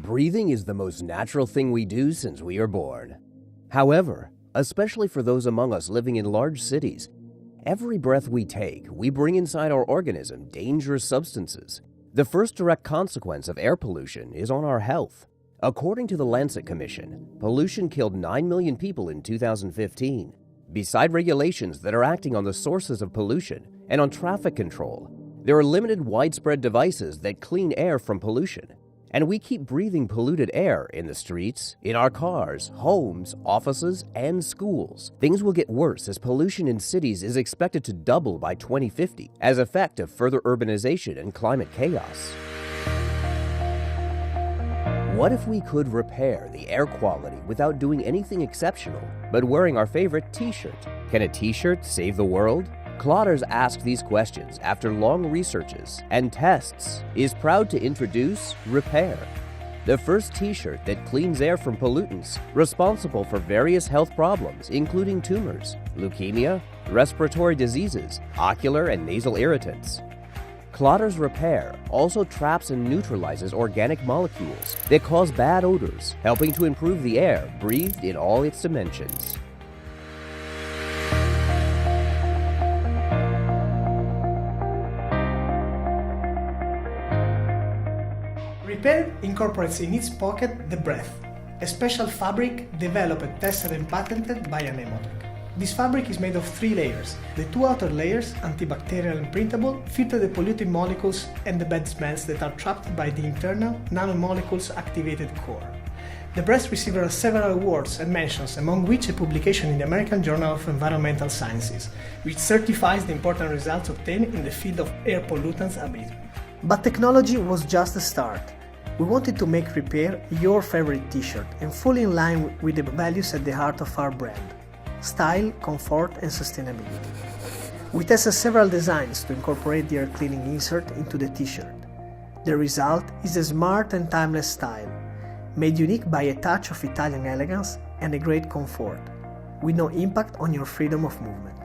Breathing is the most natural thing we do since we are born. However, especially for those among us living in large cities, every breath we take, we bring inside our organism dangerous substances. The first direct consequence of air pollution is on our health. According to the Lancet Commission, pollution killed 9 million people in 2015. Beside regulations that are acting on the sources of pollution and on traffic control, there are limited widespread devices that clean air from pollution. And we keep breathing polluted air in the streets, in our cars, homes, offices, and schools. Things will get worse as pollution in cities is expected to double by 2050 as effect of further urbanization and climate chaos. What if we could repair the air quality without doing anything exceptional, but wearing our favorite t-shirt? Can a t-shirt save the world? Kloters asked these questions after long researches and tests, is proud to introduce RepAir, the first t-shirt that cleans air from pollutants responsible for various health problems, including tumors, leukemia, respiratory diseases, ocular and nasal irritants. Kloters RepAir also traps and neutralizes organic molecules that cause bad odors, helping to improve the air breathed in all its dimensions. RepAir incorporates in its pocket the breath, a special fabric developed, tested and patented by a nemotech. This fabric is made of 3 layers. The 2 outer layers, antibacterial and printable, filter the polluting molecules and the bad smells that are trapped by the internal nanomolecules activated core. The breath received several awards and mentions, among which a publication in the American Journal of Environmental Sciences, which certifies the important results obtained in the field of air pollutants abatement. But technology was just the start. We wanted to make RepAir your favorite t-shirt and fully in line with the values at the heart of our brand: style, comfort and sustainability. We tested several designs to incorporate the air cleaning insert into the t-shirt. The result is a smart and timeless style, made unique by a touch of Italian elegance and a great comfort, with no impact on your freedom of movement.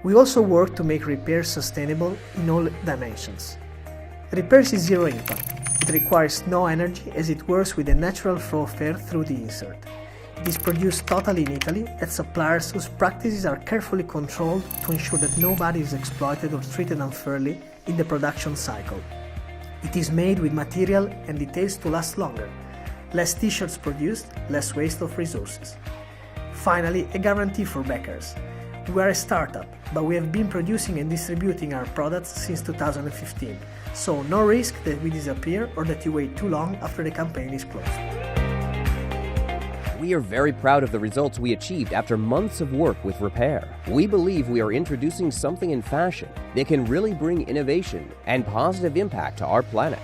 We also work to make RepAir sustainable in all dimensions. RepAir is zero impact. It requires no energy as it works with a natural flow of air through the insert. It is produced totally in Italy at suppliers whose practices are carefully controlled to ensure that nobody is exploited or treated unfairly in the production cycle. It is made with material and details to last longer. Less t-shirts produced, less waste of resources. Finally, a guarantee for backers. We are a startup, but we have been producing and distributing our products since 2015, so no risk that we disappear or that you wait too long after the campaign is closed. We are very proud of the results we achieved after months of work with RepAir. We believe we are introducing something in fashion that can really bring innovation and positive impact to our planet.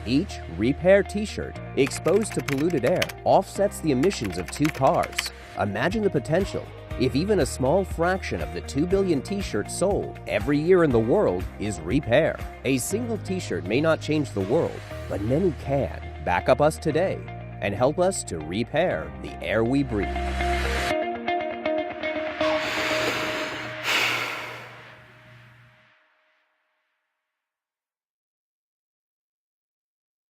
Each RepAir t-shirt exposed to polluted air offsets the emissions of 2 cars. Imagine the potential if even a small fraction of the 2 billion t-shirts sold every year in the world is RepAir. A single t-shirt may not change the world, but many can. Back up us today and help us to repair the air we breathe.